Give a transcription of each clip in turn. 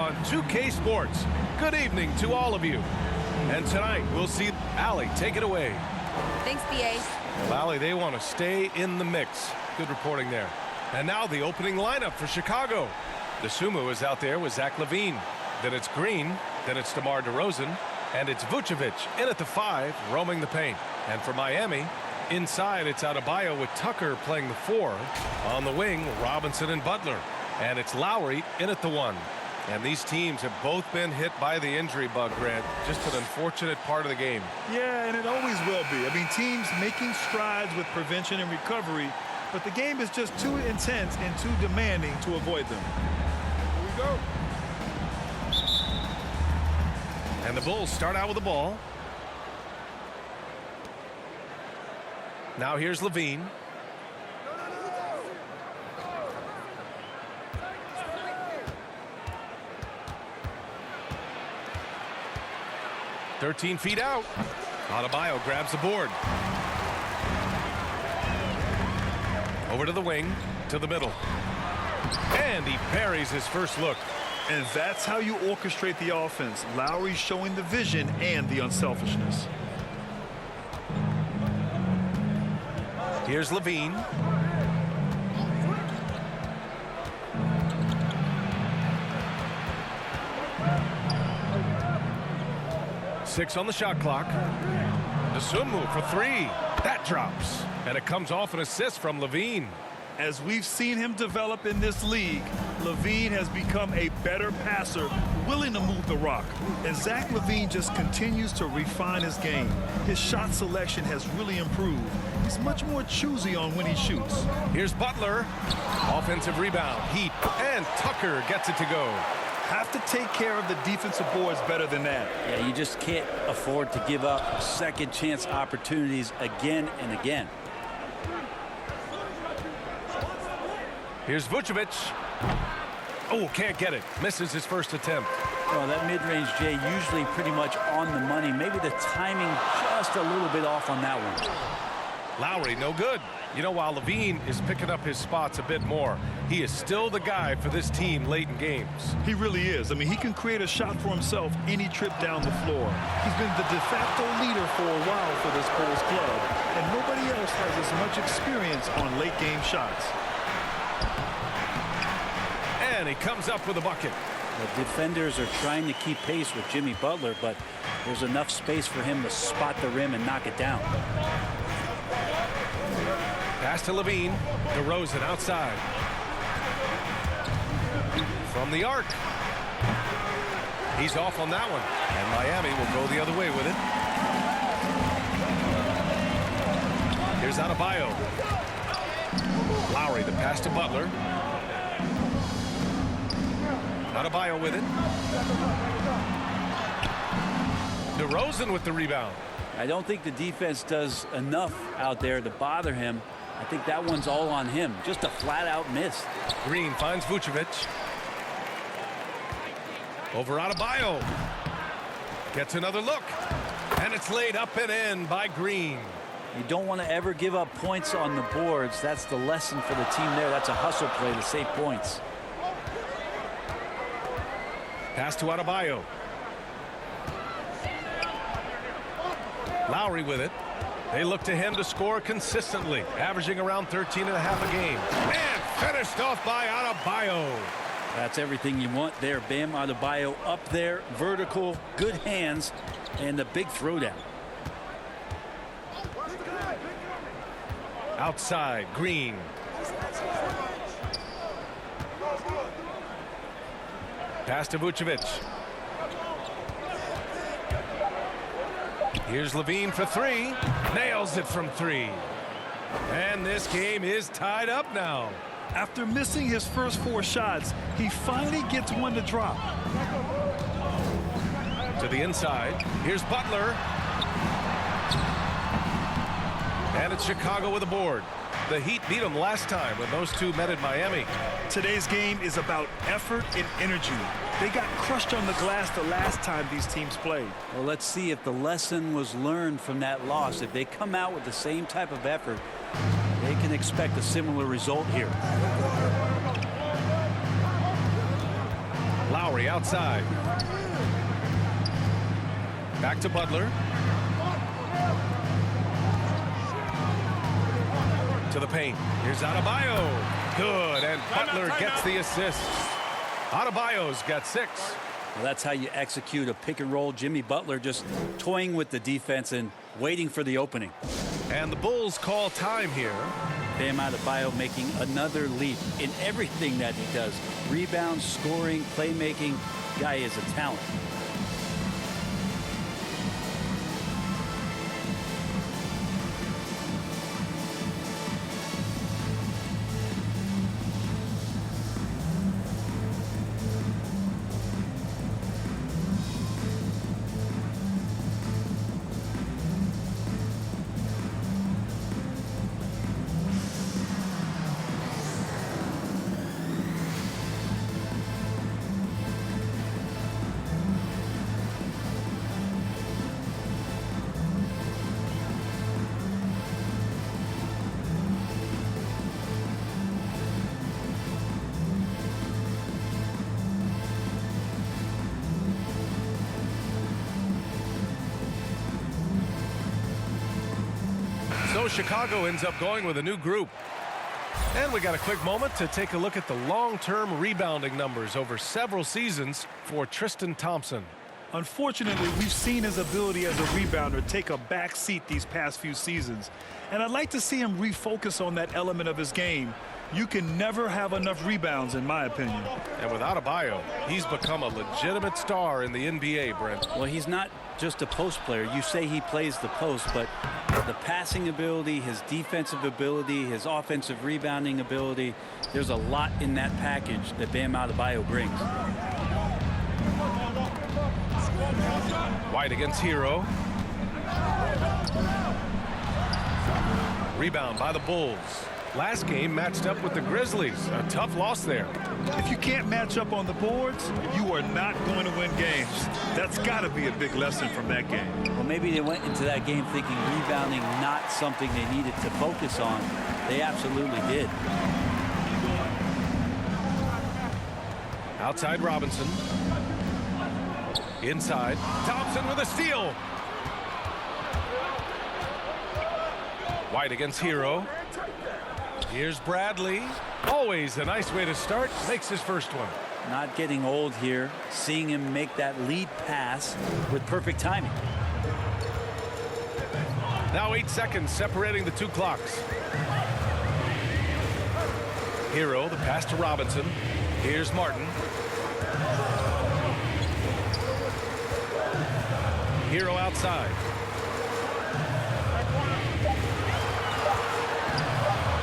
On 2K Sports, good evening to all of you. And tonight, we'll see Allie take it away. Thanks, BA. Well, Allie, they want to stay in the mix. Good reporting there. And now the opening lineup for Chicago. DeSumo is out there with Zach LaVine. Then it's Green. Then it's DeMar DeRozan. And it's Vucevic in at the 5, roaming the paint. And for Miami, inside it's Adebayo with Tucker playing the 4. On the wing, Robinson and Butler. And it's Lowry in at the 1. And these teams have both been hit by the injury bug, Grant. Just an unfortunate part of the game. Yeah, and it always will be. I mean, teams making strides with prevention and recovery, but the game is just too intense and too demanding to avoid them. Here we go. And the Bulls start out with the ball. Now here's LaVine. "13 feet out." Adebayo grabs the board. Over to the wing, to the middle. And he buries his first look. And that's how you orchestrate the offense. Lowry showing the vision and the unselfishness. Here's LaVine. Six on the shot clock. DeSumo for 3. That drops. And it comes off an assist from LaVine. As we've seen him develop in this league, LaVine has become a better passer, willing to move the rock. And Zach LaVine just continues to refine his game. His shot selection has really improved. He's much more choosy on when he shoots. Here's Butler. Offensive rebound. Heat. And Tucker gets it to go. Have to take care of the defensive boards better than that. Yeah, you just can't afford to give up second chance opportunities again and again. Here's Vucevic. Oh, can't get it. Misses his first attempt. Well, that mid-range, Jay, usually pretty much on the money. Maybe the timing just a little bit off on that one. Lowry, no good. You know, while LaVine is picking up his spots a bit more, he is still the guy for this team late in games. He really is. I mean, he can create a shot for himself any trip down the floor. He's been the de facto leader for a while for this Bulls club, and nobody else has as much experience on late-game shots. And he comes up with a bucket. The defenders are trying to keep pace with Jimmy Butler, but there's enough space for him to spot the rim and knock it down. Pass to LaVine. DeRozan outside. From the arc. He's off on that one. And Miami will go the other way with it. Here's Adebayo. Lowry, the pass to Butler. Adebayo with it. DeRozan with the rebound. I don't think the defense does enough out there to bother him. I think that one's all on him. Just a flat-out miss. Green finds Vucevic. Over Adebayo. Gets another look. And it's laid up and in by Green. You don't want to ever give up points on the boards. That's the lesson for the team there. That's a hustle play to save points. Pass to Adebayo. Lowry with it. They look to him to score consistently, averaging around 13 and a half a game. And finished off by Adebayo. That's everything you want there. Bam Adebayo up there, vertical, good hands, and a big throwdown. Outside, Green. Pass to Vucevic. Here's LaVine for 3. Nails it from 3. And this game is tied up now. After missing his first 4 shots, he finally gets one to drop. To the inside. Here's Butler. And it's Chicago with a board. The Heat beat them last time when those two met at Miami. Today's game is about effort and energy. They got crushed on the glass the last time these teams played. Well, let's see if the lesson was learned from that loss. If they come out with the same type of effort, they can expect a similar result here. Lowry Story outside. Back to Butler. To the paint. Here's Adebayo. Good, and Butler gets the assist. Adebayo's got 6. Well, that's how you execute a pick and roll. Jimmy Butler just toying with the defense and waiting for the opening. And the Bulls call time here. Bam Adebayo making another leap in everything that he does. Rebounds, scoring, playmaking. Guy is a talent. So Chicago ends up going with a new group. And we got a quick moment to take a look at the long-term rebounding numbers over several seasons for Tristan Thompson. Unfortunately, we've seen his ability as a rebounder take a back seat these past few seasons. And I'd like to see him refocus on that element of his game. You can never have enough rebounds, in my opinion. And with Adebayo, he's become a legitimate star in the NBA, Brent. Well, he's not just a post player. You say he plays the post, but the passing ability, his defensive ability, his offensive rebounding ability, there's a lot in that package that Bam Adebayo brings. White against Hero. Rebound by the Bulls. Last game matched up with the Grizzlies. A tough loss there. If you can't match up on the boards, you are not going to win games. That's got to be a big lesson from that game. Well, maybe they went into that game thinking rebounding not something they needed to focus on. They absolutely did. Outside Robinson. Inside. Thompson with a steal. White against Hero. Here's Bradley. Always a nice way to start. Makes his first one. Not getting old here. Seeing him make that lead pass with perfect timing. Now 8 seconds separating the two clocks. Hero, the pass to Robinson. Here's Martin. Hero outside.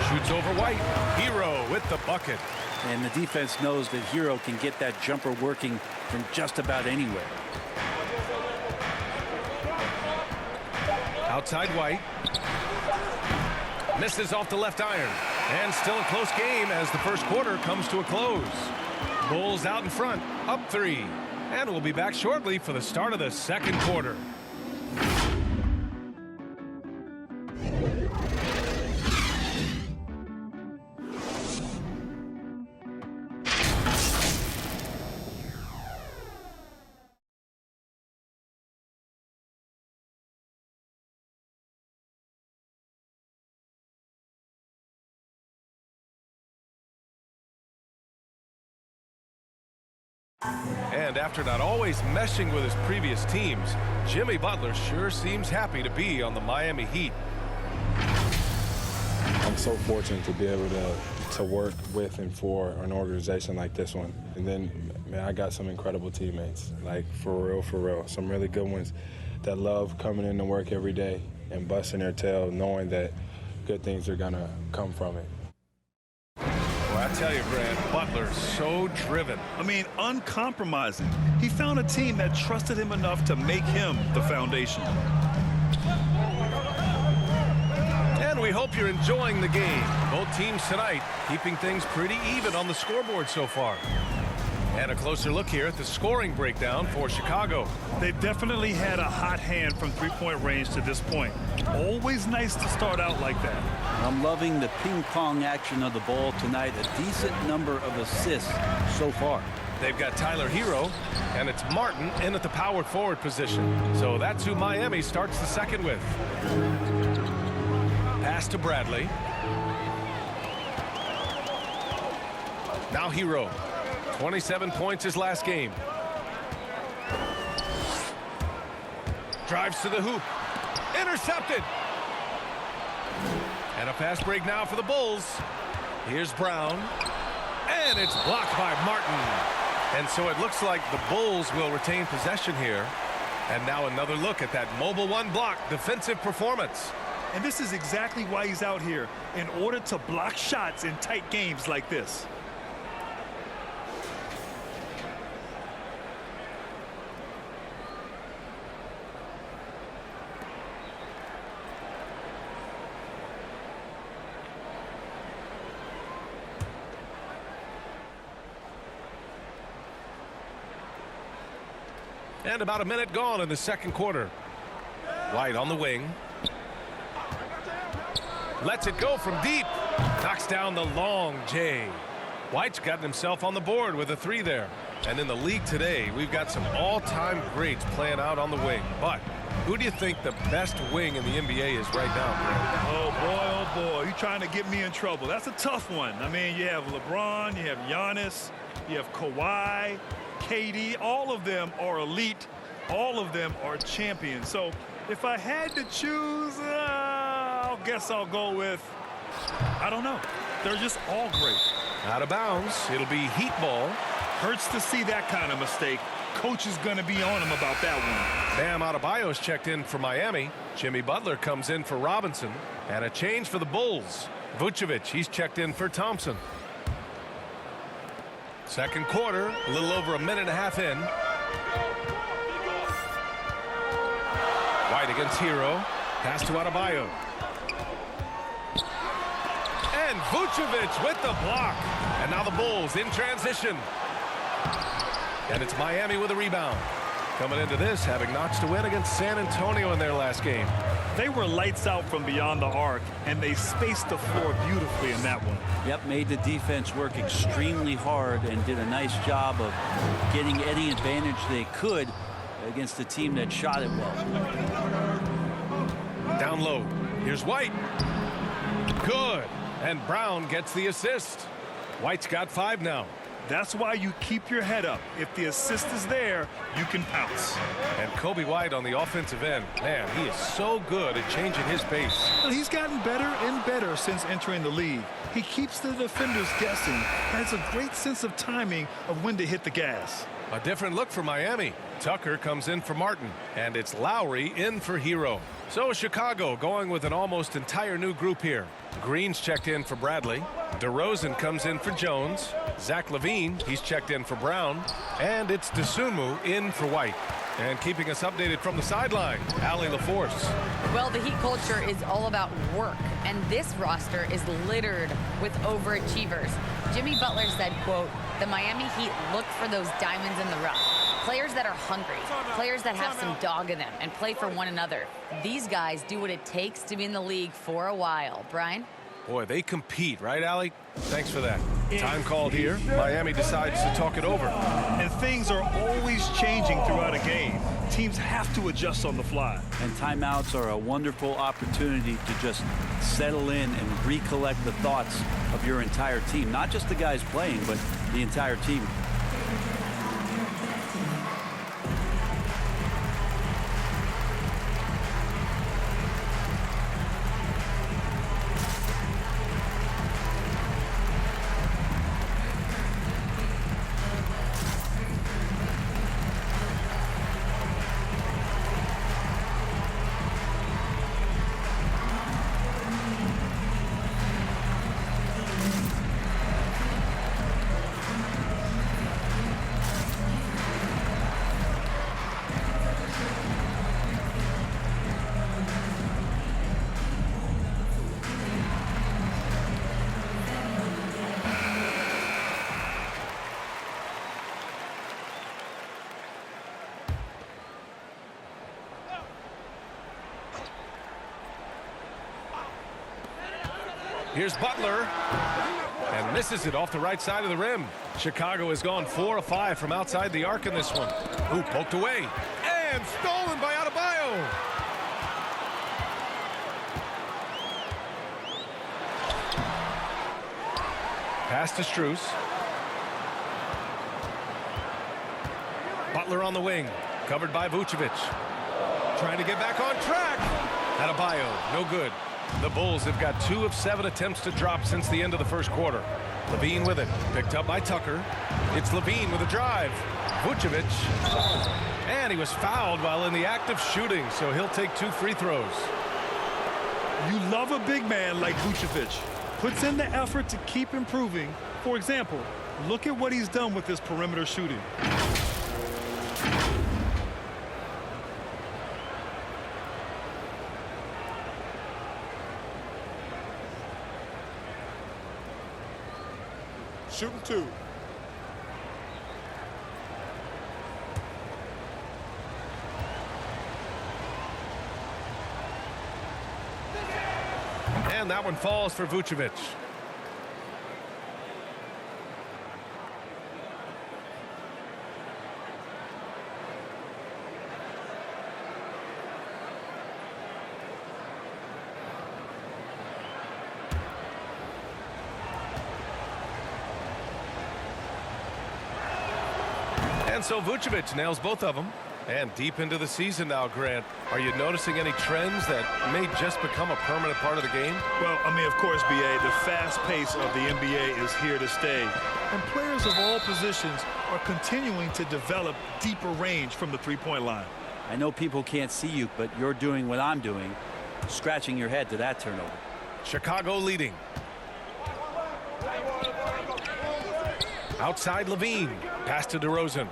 Shoots over White. Hero with the bucket. And the defense knows that Hero can get that jumper working from just about anywhere. Outside White. Misses off the left iron. And still a close game as the first quarter comes to a close. Bulls out in front, up 3. And we'll be back shortly for the start of the second quarter. And after not always meshing with his previous teams, Jimmy Butler sure seems happy to be on the Miami Heat. I'm so fortunate to be able to work with and for an organization like this one. And then, man, I got some incredible teammates, like for real. Some really good ones that love coming in to work every day and busting their tail, knowing that good things are gonna come from it. Well, I tell you, Brad, Butler's so driven. I mean, uncompromising. He found a team that trusted him enough to make him the foundation. And we hope you're enjoying the game. Both teams tonight keeping things pretty even on the scoreboard so far. And a closer look here at the scoring breakdown for Chicago. They've definitely had a hot hand from three-point range to this point. Always nice to start out like that. I'm loving the ping pong action of the ball tonight. A decent number of assists so far. They've got Tyler Hero, and it's Martin in at the power forward position. So that's who Miami starts the second with. Pass to Bradley. Now Hero. 27 points his last game. Drives to the hoop. Intercepted. And a fast break now for the Bulls. Here's Brown. And it's blocked by Martin. And so it looks like the Bulls will retain possession here. And now another look at that mobile one block defensive performance. And this is exactly why he's out here, in order to block shots in tight games like this. And about a minute gone in the second quarter. White on the wing. Lets it go from deep. Knocks down the long J. White's gotten himself on the board with a three there. And in the league today, we've got some all-time greats playing out on the wing. But who do you think the best wing in the NBA is right now, Greg? Oh, boy, you're trying to get me in trouble. That's a tough one. I mean, you have LeBron, you have Giannis, you have Kawhi, KD. All of them are elite. All of them are champions. So if I had to choose, I guess I'll go with, I don't know. They're just all great. Out of bounds. It'll be Heat ball. Hurts to see that kind of mistake. Coach is going to be on him about that one. Bam Adebayo's checked in for Miami. Jimmy Butler comes in for Robinson. And a change for the Bulls. Vucevic, he's checked in for Thompson. Second quarter, a little over a minute and a half in. White against Hero. Pass to Adebayo. And Vucevic with the block. And now the Bulls in transition. And it's Miami with a rebound. Coming into this, having notched a win against San Antonio in their last game. They were lights out from beyond the arc, and they spaced the floor beautifully in that one. Yep, made the defense work extremely hard and did a nice job of getting any advantage they could against a team that shot it well. Down low. Here's White. Good. And Brown gets the assist. White's got 5 now. That's why you keep your head up. If the assist is there, you can pounce. And Kobe White on the offensive end. Man, he is so good at changing his pace. Well, he's gotten better and better since entering the league. He keeps the defenders guessing, has a great sense of timing of when to hit the gas. A different look for Miami. Tucker comes in for Martin. And it's Lowry in for Hero. So Chicago going with an almost entire new group here. Green's checked in for Bradley. DeRozan comes in for Jones. Zach LaVine, he's checked in for Brown. And it's Dosunmu in for White. And keeping us updated from the sideline, Allie LaForce. Well, the Heat culture is all about work, and this roster is littered with overachievers. Jimmy Butler said, quote, "The Miami Heat look for those diamonds in the rough. Players that are hungry, players that have some dog in them and play for one another. These guys do what it takes to be in the league for a while." Brian? Boy, they compete, right, Allie? Thanks for that. Time called here. Miami decides to talk it over. And things are always changing throughout a game. Teams have to adjust on the fly. And timeouts are a wonderful opportunity to just settle in and recollect the thoughts of your entire team. Not just the guys playing, but the entire team. Here's Butler. And misses it off the right side of the rim. Chicago has gone 4 of 5 from outside the arc in this one. Ooh, poked away. And stolen by Adebayo. Pass to Strus. Butler on the wing. Covered by Vucevic. Trying to get back on track. Adebayo, no good. The Bulls have got 2 of 7 attempts to drop since the end of the first quarter. LaVine with it. Picked up by Tucker. It's LaVine with a drive. Vucevic. And he was fouled while in the act of shooting, so he'll take 2 free throws. You love a big man like Vucevic. Puts in the effort to keep improving. For example, look at what he's done with his perimeter shooting. Shooting 2. And that one falls for Vucevic. And so Vucevic nails both of them. And deep into the season now, Grant, are you noticing any trends that may just become a permanent part of the game? Well, I mean, of course, B.A., the fast pace of the NBA is here to stay. And players of all positions are continuing to develop deeper range from the three-point line. I know people can't see you, but you're doing what I'm doing, scratching your head to that turnover. Chicago leading. Outside LaVine. Pass to DeRozan.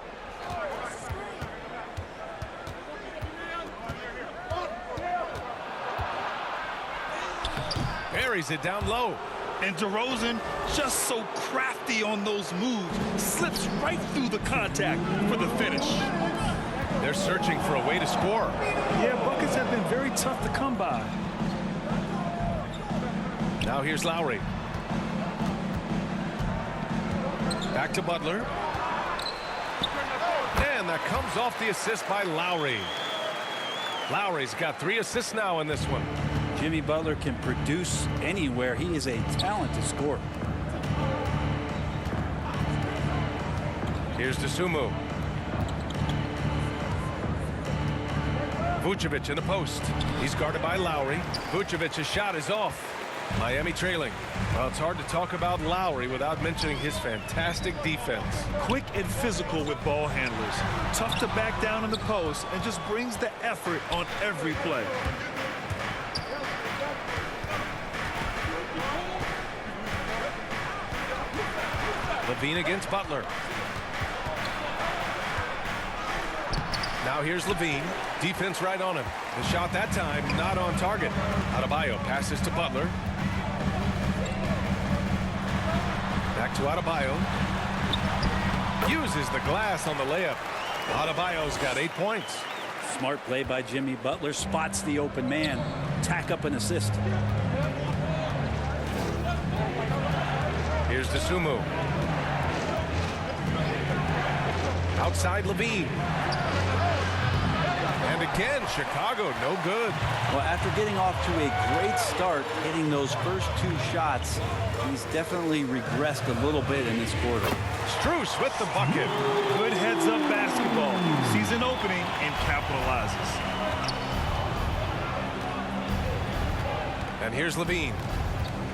Buries it down low. And DeRozan, just so crafty on those moves, slips right through the contact for the finish. They're searching for a way to score. Yeah, buckets have been very tough to come by. Now here's Lowry. Back to Butler. And that comes off the assist by Lowry. Lowry's got 3 assists now in this one. Jimmy Butler can produce anywhere. He is a talented scorer. Here's Dosunmu. Vucevic in the post. He's guarded by Lowry. Vucevic's shot is off. Miami trailing. Well, it's hard to talk about Lowry without mentioning his fantastic defense. Quick and physical with ball handlers. Tough to back down in the post and just brings the effort on every play. LaVine against Butler. Now here's LaVine. Defense right on him. The shot that time not on target. Adebayo passes to Butler. Back to Adebayo. Uses the glass on the layup. Adebayo's got 8 points. Smart play by Jimmy Butler. Spots the open man. Tack up an assist. Here's Dosunmu. Outside LaVine. And again, Chicago, no good. Well, after getting off to a great start, hitting those first 2 shots, he's definitely regressed a little bit in this quarter. Strus with the bucket. Good heads-up basketball. Sees an opening and capitalizes. And here's LaVine.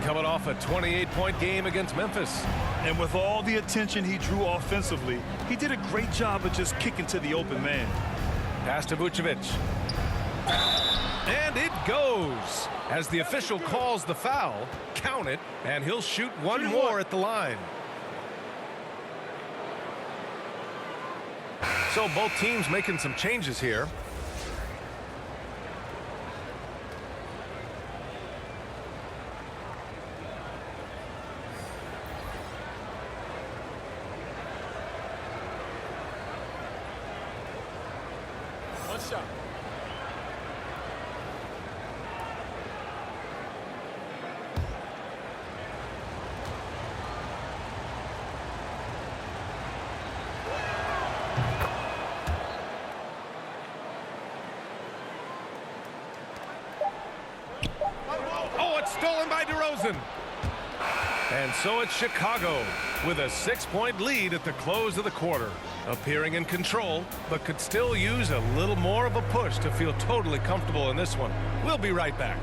Coming off a 28-point game against Memphis. And with all the attention he drew offensively, he did a great job of just kicking to the open man. Pass to Vucevic. And it goes. As the official calls the foul, count it, and he'll shoot one more at the line. So both teams making some changes here. One shot. It's stolen by DeRozan. And so it's Chicago with a 6-point lead at the close of the quarter. Appearing in control, but could still use a little more of a push to feel totally comfortable in this one. We'll be right back.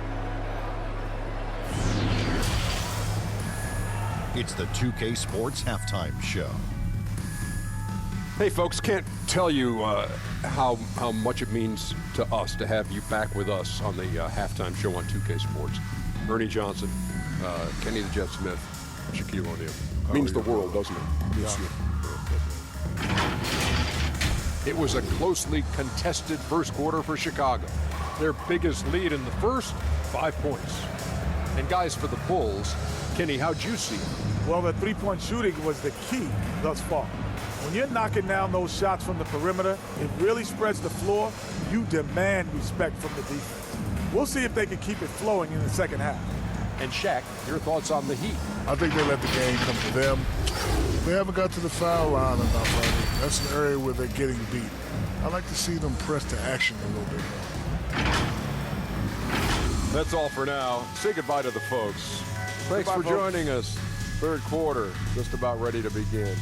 It's the 2K Sports Halftime Show. Hey, folks, can't tell you how much it means to us to have you back with us on the halftime show on 2K Sports. Ernie Johnson, Kenny the Jet Smith, Shaquille O'Neal. Means the world, doesn't it? Yeah. It was a closely contested first quarter for Chicago. Their biggest lead in the first, 5 points. And guys, for the Bulls, Kenny, how'd you see it? Well, the three-point shooting was the key thus far. When you're knocking down those shots from the perimeter, it really spreads the floor. You demand respect from the defense. We'll see if they can keep it flowing in the second half. And Shaq, your thoughts on the Heat? I think they let the game come to them. They haven't got to the foul line enough. I mean, that's an area where they're getting beat. I like to see them press to action a little bit more. That's all for now. Say goodbye to the folks. Thanks Goodbye, for folks. joining us. Third quarter, just about ready to begin.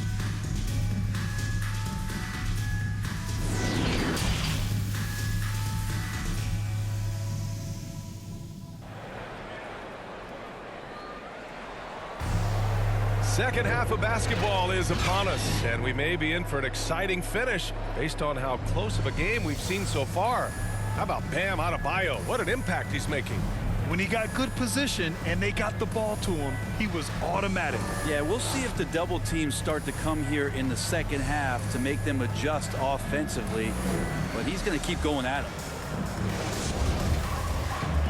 Second half of basketball is upon us, and we may be in for an exciting finish based on how close of a game we've seen so far. How about Bam Adebayo? What an impact he's making. When he got good position and they got the ball to him, he was automatic. Yeah, we'll see if the double teams start to come here in the second half to make them adjust offensively, but he's going to keep going at him.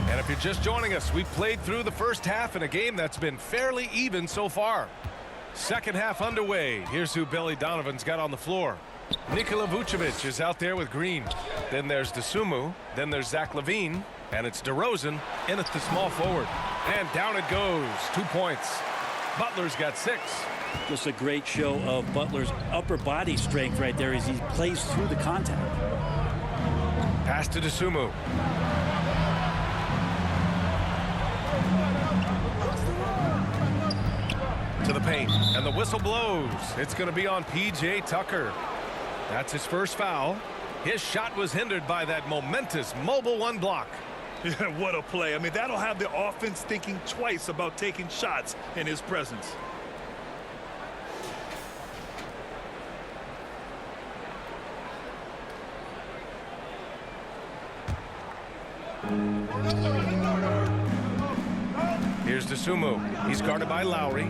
And if you're just joining us, we've played through the first half in a game that's been fairly even so far. Second half underway. Here's who Billy Donovan's got on the floor. Nikola Vucevic is out there with Green. Then there's DeSumo. Then there's Zach LaVine. And it's DeRozan in at the small forward. And down it goes. 2 points. Butler's got 6. Just a great show of Butler's upper body strength right there as he plays through the contact. Pass to DeSumo. To the paint, and the whistle blows. It's going to be on P.J. Tucker. That's his first foul. His shot was hindered by that momentous mobile one block. What a play. I mean, that'll have the offense thinking twice about taking shots in his presence. Here's DeSumo. He's guarded by Lowry.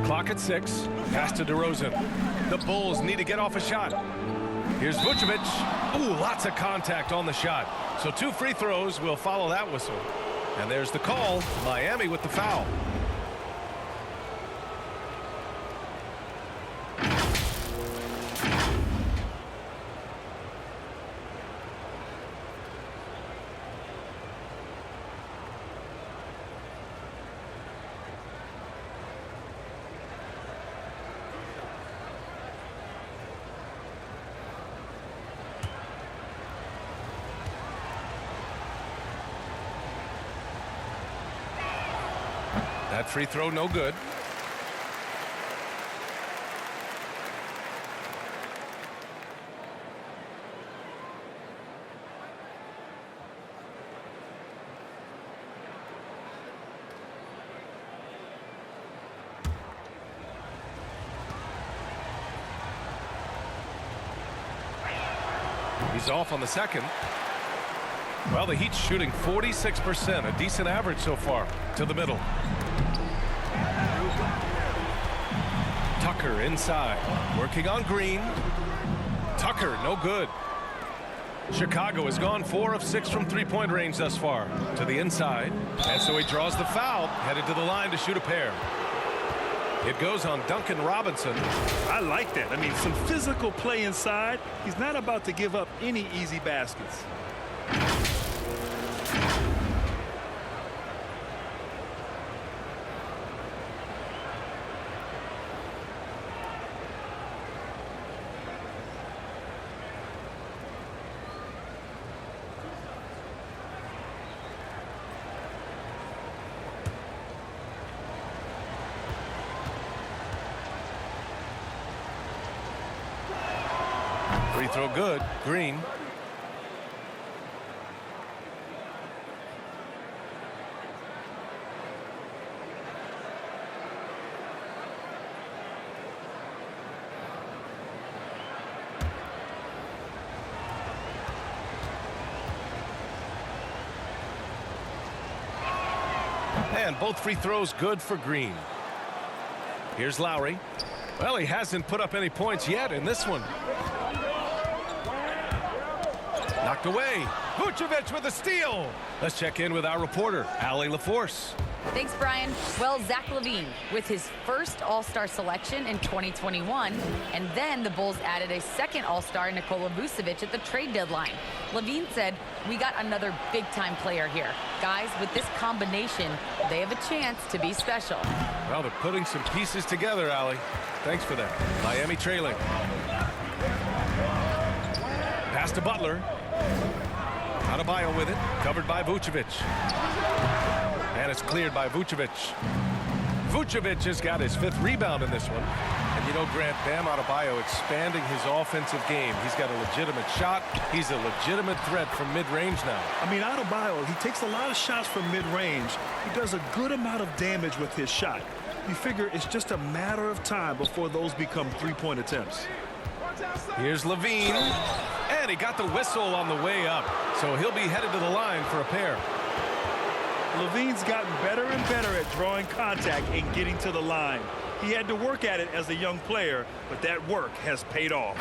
Clock at 6. Pass to DeRozan. The Bulls need to get off a shot. Here's Vucevic. Ooh, lots of contact on the shot. So 2 free throws will follow that whistle. And there's the call. Miami with the foul. That free throw no good. He's off on the second. Well, the Heat's shooting 46%, a decent average so far. To the middle. Tucker inside, working on Green. Tucker, no good. Chicago has gone 4 of 6 from three-point range thus far. To the inside, and so he draws the foul, headed to the line to shoot a pair. It goes on Duncan Robinson. I like that. I mean, some physical play inside. He's not about to give up any easy baskets. Free throw good. Green. And both free throws good for Green. Here's Lowry. Well, he hasn't put up any points yet in this one. Knocked away. Vucevic with a steal. Let's check in with our reporter, Allie LaForce. Thanks, Brian. Well, Zach LaVine with his first All-Star selection in 2021, and then the Bulls added a second All-Star, Nikola Vucevic, at the trade deadline. LaVine said, "We got another big-time player here. Guys, with this combination, they have a chance to be special." Well, they're putting some pieces together, Allie. Thanks for that. Miami trailing. Pass to Butler. Adebayo with it, covered by Vucevic. And it's cleared by Vucevic. Vucevic has got his 5th rebound in this one. And you know, Grant, Bam Adebayo expanding his offensive game. He's got a legitimate shot. He's a legitimate threat from mid-range now. I mean, Adebayo, he takes a lot of shots from mid-range. He does a good amount of damage with his shot. You figure it's just a matter of time before those become three-point attempts. Here's LaVine. And he got the whistle on the way up. So he'll be headed to the line for a pair. LaVine's gotten better and better at drawing contact and getting to the line. He had to work at it as a young player, but that work has paid off.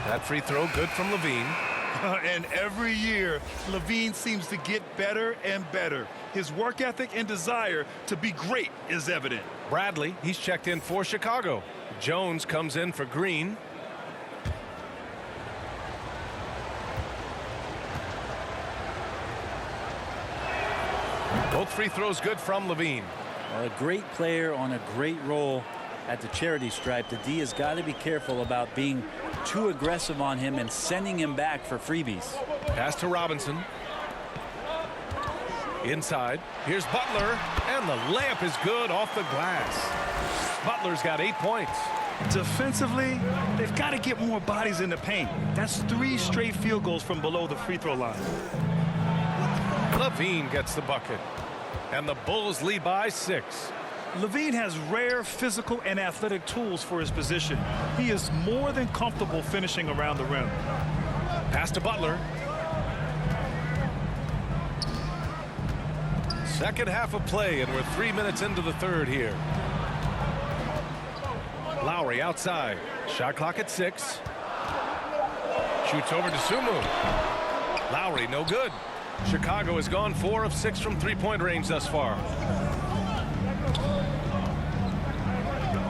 That free throw good from LaVine. And every year, LaVine seems to get better and better. His work ethic and desire to be great is evident. Bradley, he's checked in for Chicago. Jones comes in for Green. Both free throws good from LaVine. A great player on a great role at the charity stripe. The D has got to be careful about being too aggressive on him and sending him back for freebies. Pass to Robinson. Inside. Here's Butler. And the layup is good off the glass. Butler's got 8 points. Defensively, they've got to get more bodies in the paint. That's 3 straight field goals from below the free throw line. LaVine gets the bucket. And the Bulls lead by 6. LaVine has rare physical and athletic tools for his position. He is more than comfortable finishing around the rim. Pass to Butler. Second half of play, and we're 3 minutes into the third here. Lowry outside. Shot clock at 6. Shoots over to Sumu. Lowry, no good. Chicago has gone 4 of 6 from three-point range thus far.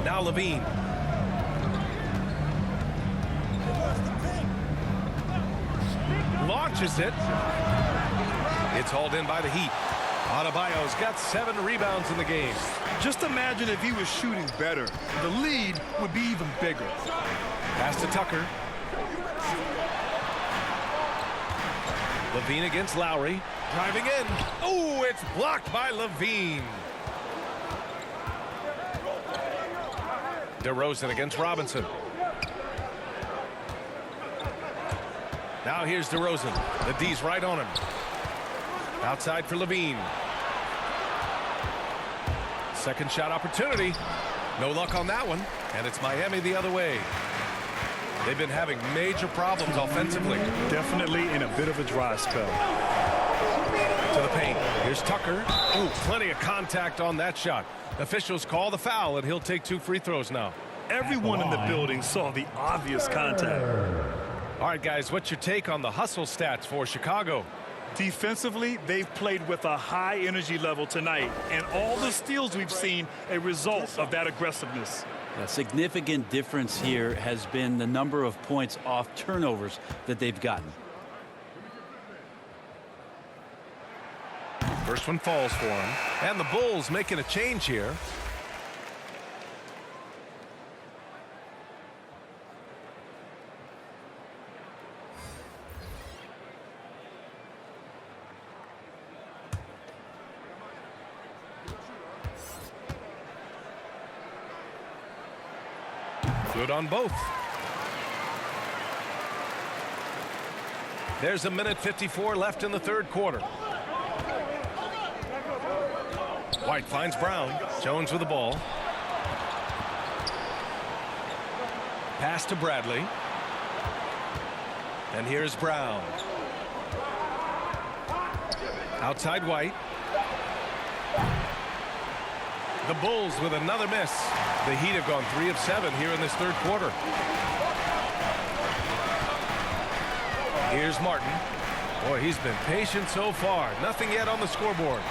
Now LaVine. Launches it. It's hauled in by the Heat. Adebayo's got 7 rebounds in the game. Just imagine if he was shooting better. The lead would be even bigger. Pass to Tucker. LaVine against Lowry. Driving in. Oh, it's blocked by LaVine. DeRozan against Robinson. Now here's DeRozan. The D's right on him. Outside for LaVine. Second shot opportunity. No luck on that one. And it's Miami the other way. They've been having major problems offensively. Definitely in a bit of a dry spell. To the paint. Here's Tucker. Ooh, plenty of contact on that shot. Officials call the foul, and he'll take 2 free throws now. Everyone in the building saw the obvious contact. All right, guys, what's your take on the hustle stats for Chicago? Defensively, they've played with a high energy level tonight, and all the steals we've seen a result of that aggressiveness. A significant difference here has been the number of points off turnovers that they've gotten. First one falls for him. And the Bulls making a change here. Good on both. There's a minute 54 left in the third quarter. White finds Brown. Jones with the ball. Pass to Bradley. And here's Brown. Outside White. The Bulls with another miss. The Heat have gone 3 of 7 here in this third quarter. Here's Martin. Boy, he's been patient so far. Nothing yet on the scoreboard.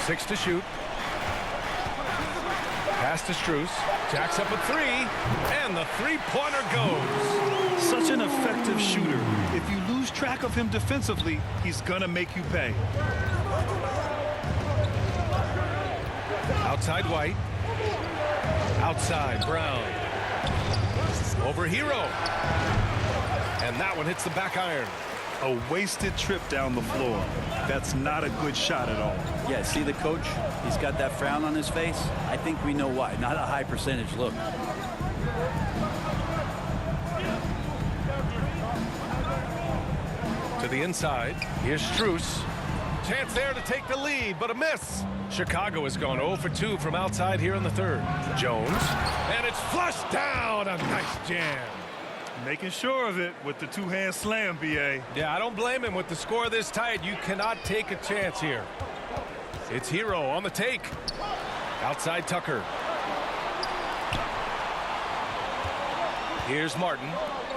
6 to shoot. Pass to Strus. Jacks up a 3. And the three-pointer goes. Such an effective shooter. If you lose track of him defensively, he's going to make you pay. Outside White. Outside Brown. Over Hero. And that one hits the back iron. A wasted trip down the floor. That's not a good shot at all. Yeah, see the coach? He's got that frown on his face. I think we know why. Not a high percentage look. To the inside. Here's Strus. Chance there to take the lead, but a miss. Chicago has gone 0 for 2 from outside here in the third. Jones. And it's flushed down. A nice jam. Making sure of it with the two-hand slam, B.A. Yeah, I don't blame him. With the score this tight, you cannot take a chance here. It's Hero on the take. Outside Tucker. Here's Martin.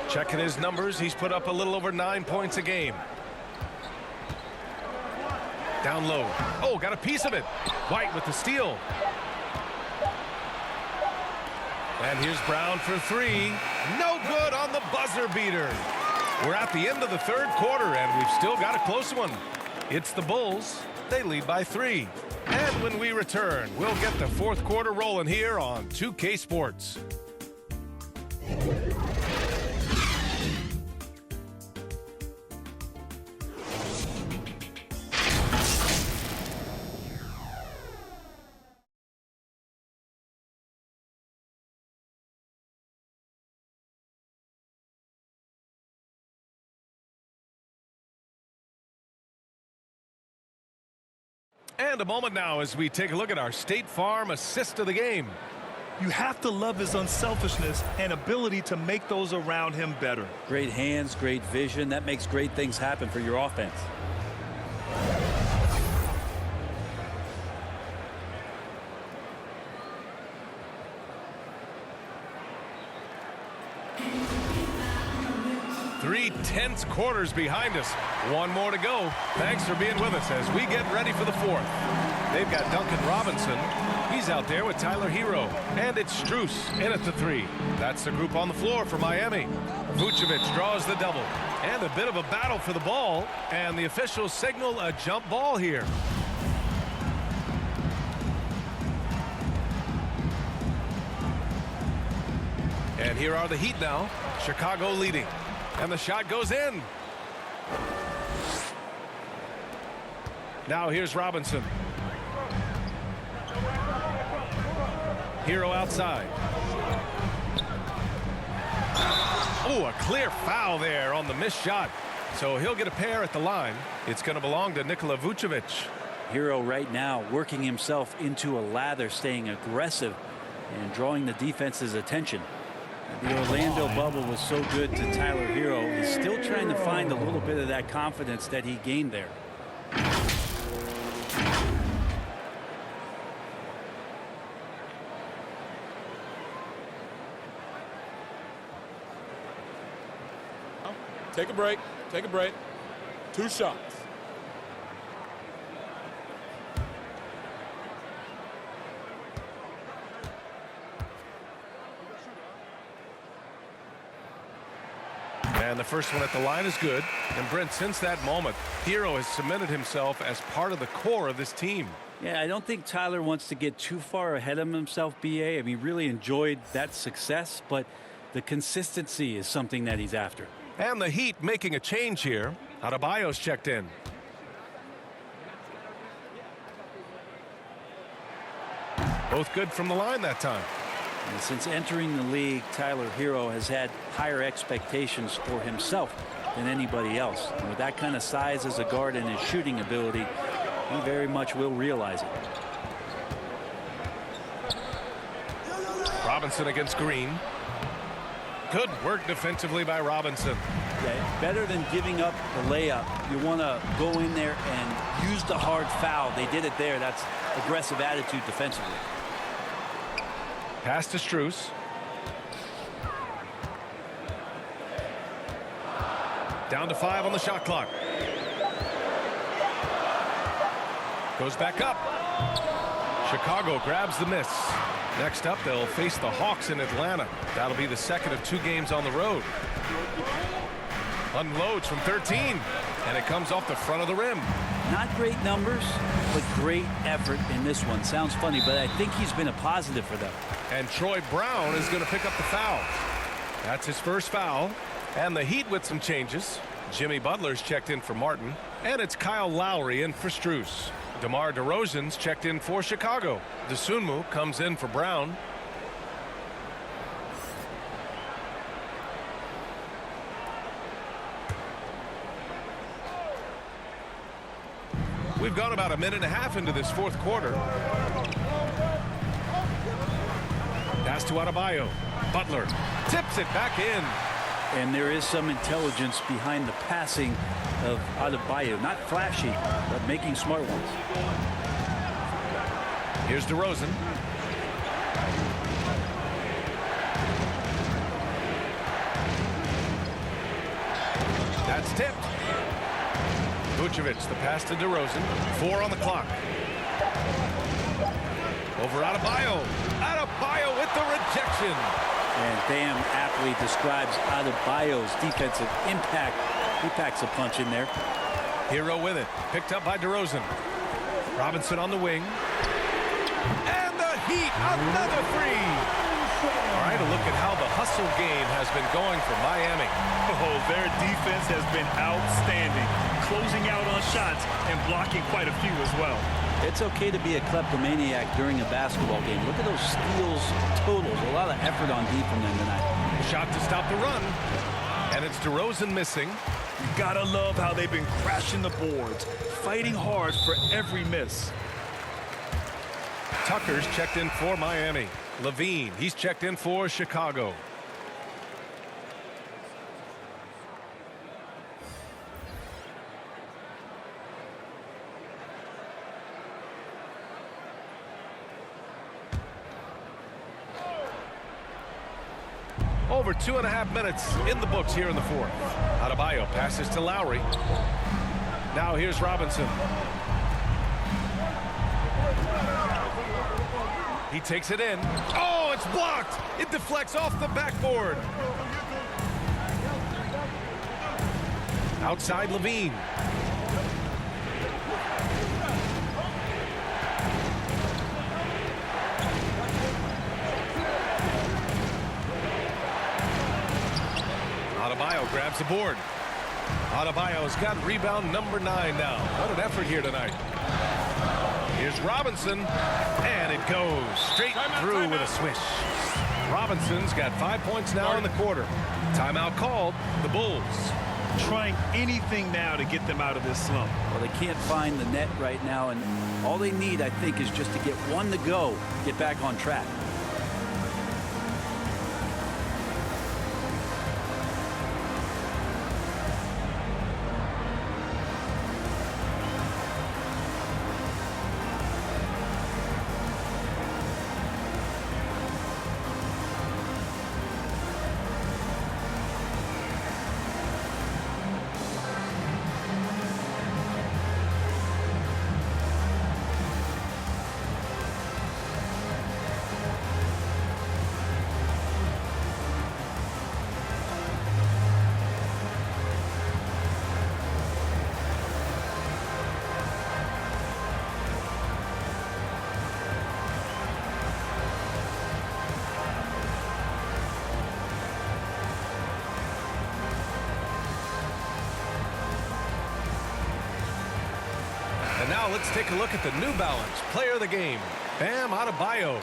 Checking his numbers. He's put up a little over 9 points a game. Down low. Oh, got a piece of it. White with the steal. And here's Brown for 3. No good on the buzzer beater. We're at the end of the third quarter, and we've still got a close one. It's the Bulls. They lead by 3. And when we return, we'll get the fourth quarter rolling here on 2K Sports. And a moment now as we take a look at our State Farm assist of the game. You have to love his unselfishness and ability to make those around him better. Great hands, great vision. That makes great things happen for your offense. Three tense quarters behind us. One more to go. Thanks for being with us as we get ready for the fourth. They've got Duncan Robinson. He's out there with Tyler Hero. And it's Strus in at the 3. That's the group on the floor for Miami. Vucevic draws the double. And a bit of a battle for the ball. And the officials signal a jump ball here. And here are the Heat now. Chicago leading. And the shot goes in. Now here's Robinson. Hero outside. Oh, a clear foul there on the missed shot. So he'll get a pair at the line. It's going to belong to Nikola Vucevic. Hero right now working himself into a lather, staying aggressive and drawing the defense's attention. The Orlando bubble was so good to Tyler Hero. He's still trying to find a little bit of that confidence that he gained there. Take a break. Take a break. 2 shots. And the first one at the line is good. And Brent, since that moment, Herro has cemented himself as part of the core of this team. Yeah, I don't think Tyler wants to get too far ahead of himself, B.A. I mean, really enjoyed that success, but the consistency is something that he's after. And the Heat making a change here. Adebayo's checked in. Both good from the line that time. And since entering the league, Tyler Herro has had higher expectations for himself than anybody else. And with that kind of size as a guard and his shooting ability, he very much will realize it. Robinson against Green. Good work defensively by Robinson. Yeah, better than giving up the layup. You want to go in there and use the hard foul. They did it there. That's aggressive attitude defensively. Pass to Strus. Down to 5 on the shot clock. Goes back up. Chicago grabs the miss. Next up, they'll face the Hawks in Atlanta. That'll be the second of 2 games on the road. Unloads from 13, and it comes off the front of the rim. Not great numbers, but great effort in this one. Sounds funny, but I think he's been a positive for them. And Troy Brown is going to pick up the foul. That's his first foul. And the Heat with some changes. Jimmy Butler's checked in for Martin. And it's Kyle Lowry in for Strus. DeMar DeRozan's checked in for Chicago. Dosunmu comes in for Brown. We've gone about a minute and a half into this fourth quarter. Pass to Adebayo. Butler tips it back in. And there is some intelligence behind the passing of Adebayo. Not flashy, but making smart ones. Here's DeRozan. That's tipped. Vucevic, the pass to DeRozan. 4 on the clock. Over Adebayo. Adebayo with the rejection. And Bam aptly describes Adebayo's defensive impact. He packs a punch in there. Herro with it. Picked up by DeRozan. Robinson on the wing. And the Heat, another three. All right, a look at how the hustle game has been going for Miami. Oh, their defense has been outstanding, closing out on shots and blocking quite a few as well. It's okay to be a kleptomaniac during a basketball game. Look at those steals totals. A lot of effort on D from them tonight. Shot to stop the run. And it's DeRozan missing. You gotta love how they've been crashing the boards, fighting hard for every miss. Tucker's checked in for Miami. Levine, he's checked in for Chicago. Over 2.5 minutes in the books here in the fourth. Adebayo passes to Lowry. Now here's Robinson. He takes it in. Oh, it's blocked. It deflects off the backboard. Outside Levine. Adebayo grabs the board. Adebayo's got rebound number 9 now. What an effort here tonight. Here's Robinson, and it goes straight through with a swish. Robinson's got 5 points now in the quarter. Timeout called. The Bulls trying anything now to get them out of this slump. Well, they can't find the net right now, and all they need, I think, is just to get one to go, get back on track. And now let's take a look at the New Balance player of the game, Bam Adebayo.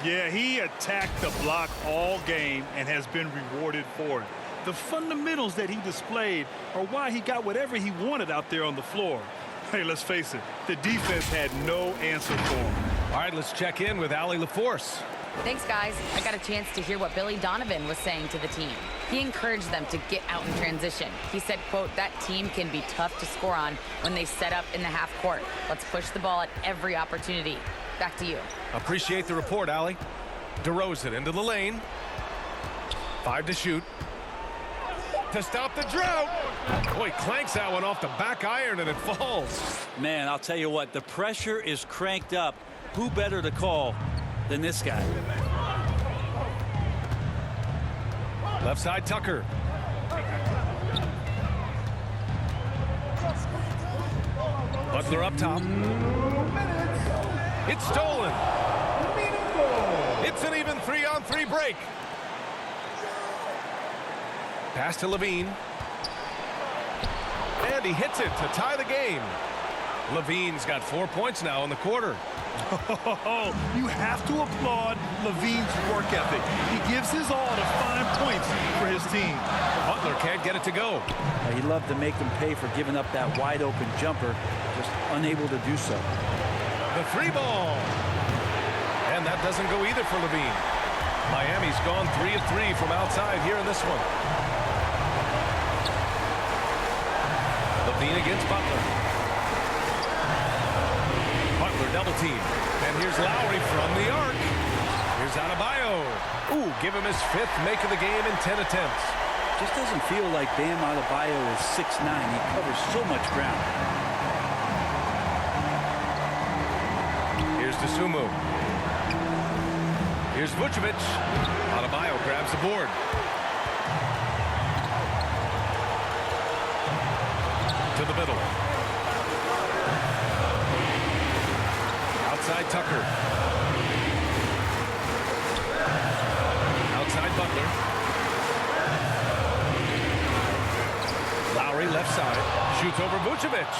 Yeah, he attacked the block all game and has been rewarded for it. The fundamentals that he displayed are why he got whatever he wanted out there on the floor. Hey, let's face it, the defense had no answer for him. All right, let's check in with Allie LaForce. Thanks, guys. I got a chance to hear what Billy Donovan was saying to the team. He encouraged them to get out in transition. He said, quote, that team can be tough to score on when they set up in the half court. Let's push the ball at every opportunity. Back to you. Appreciate the report, Allie. DeRozan into the lane. 5 to shoot. To stop the drought. Boy, clanks that one off the back iron and it falls. Man, I'll tell you what, the pressure is cranked up. Who better to call than this guy? Left side, Tucker. Butler up top. It's stolen. It's an even 3-on-3 break. Pass to Levine. And he hits it to tie the game. Levine's got 4 points now in the quarter. You have to applaud Levine's work ethic. He gives his all to find points for his team. Butler can't get it to go. He loved to make them pay for giving up that wide open jumper, just unable to do so. The 3 ball. And that doesn't go either for Levine. Miami's gone 3 of 3 from outside here in this one. Levine against Butler. Butler double team. And here's Lowry from the arc. Here's Adebayo. Ooh, give him his 5th make of the game in 10 attempts. Just doesn't feel like Bam Adebayo is 6'9". He covers so much ground. Here's DeSumo. Here's Vucevic. Adebayo grabs the board. To the middle. Outside Tucker. Outside Butler. Lowry left side. Shoots over Vucevic.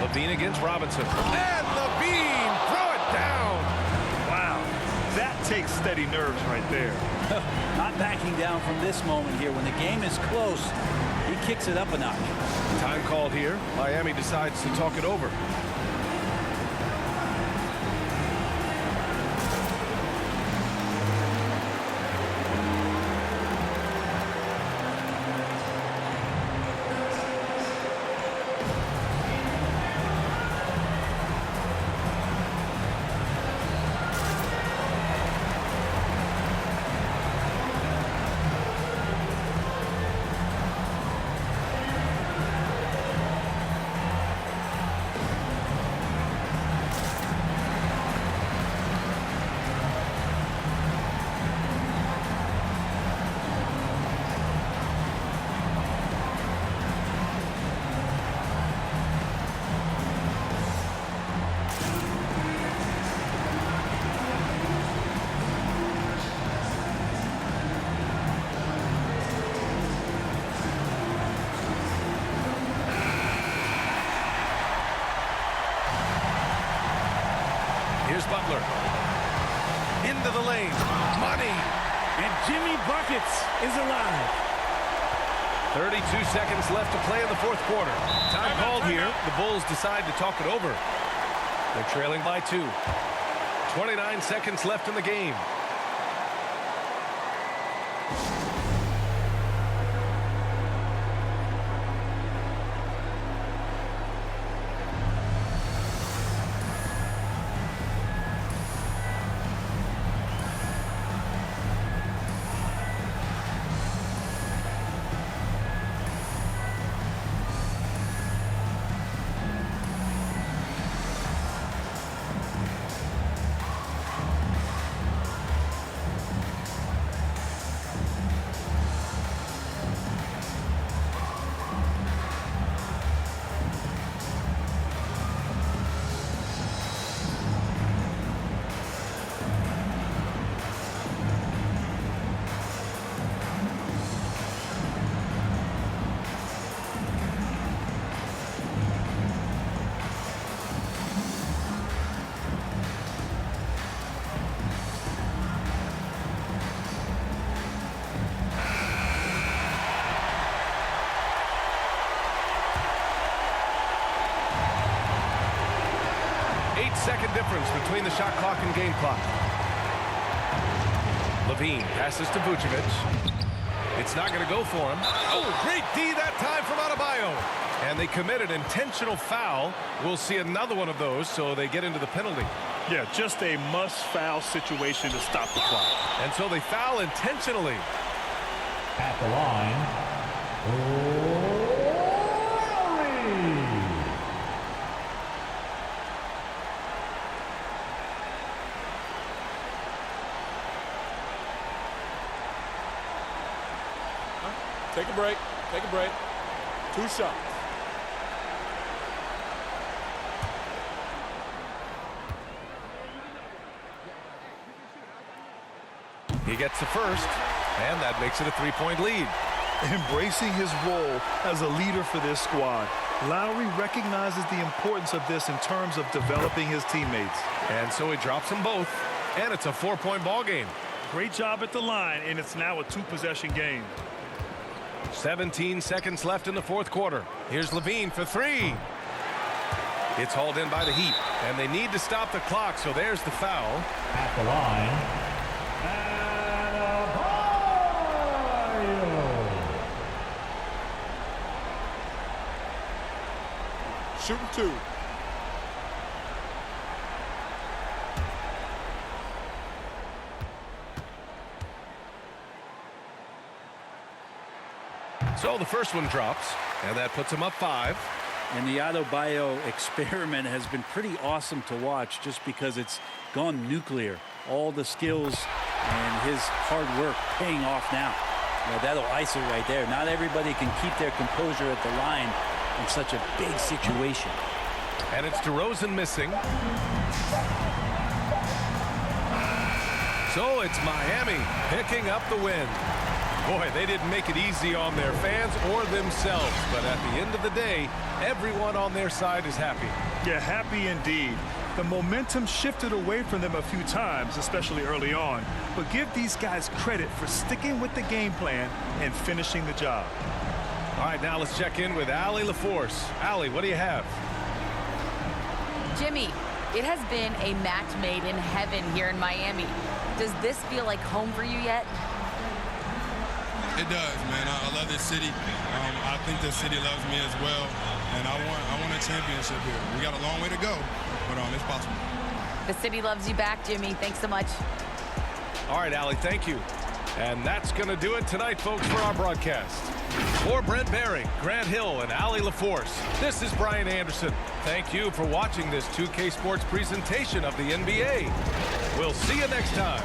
Levine against Robinson. And Levine! Throw it down! Wow, that takes steady nerves right there. Not backing down from this moment here. When the game is close, he kicks it up a notch. Time called here. Miami decides to talk it over. Here's Butler. Into the lane. Money. And Jimmy Buckets is alive. 32 seconds left to play in the 4th quarter. Time called here. The Bulls decide to talk it over. They're trailing by 2. 29 seconds left in the game. second difference between the shot clock and game clock. Levine passes to Vucevic. It's not going to go for him. Oh, great D that time from Adebayo. And they commit an intentional foul. We'll see another one of those, so they get into the penalty. Yeah, just a must-foul situation to stop the clock. And so they foul intentionally. At the line, Take a break. Take a break. 2 shots. He gets the first, and that makes it a 3-point lead. Embracing his role as a leader for this squad, Lowry recognizes the importance of this in terms of developing his teammates. And so he drops them both, and it's a 4-point ball game. Great job at the line, and it's now a 2-possession game. 17 seconds left in the fourth quarter. Here's Levine for 3. It's hauled in by the Heat, and they need to stop the clock, so there's the foul. at the line, Shooting 2. So the first one drops, and that puts him up 5. And the Adebayo experiment has been pretty awesome to watch just because it's gone nuclear. All the skills and his hard work paying off now. You know, that'll ice it right there. Not everybody can keep their composure at the line in such a big situation. And it's DeRozan missing. So it's Miami picking up the win. Boy, they didn't make it easy on their fans or themselves, but at the end of the day, everyone on their side is happy. Yeah, happy indeed. The momentum shifted away from them a few times, especially early on. But give these guys credit for sticking with the game plan and finishing the job. All right, now let's check in with Allie LaForce. Allie, what do you have? Jimmy, it has been a match made in heaven here in Miami. Does this feel like home for you yet? It does, man. I love this city. I think the city loves me as well, and I want a championship here. We got a long way to go, but it's possible. The city loves you back, Jimmy. Thanks so much. All right, Allie, thank you. And that's going to do it tonight, folks, for our broadcast. For Brent Barry, Grant Hill, and Allie LaForce, this is Brian Anderson. Thank you for watching this 2K Sports presentation of the NBA. We'll see you next time.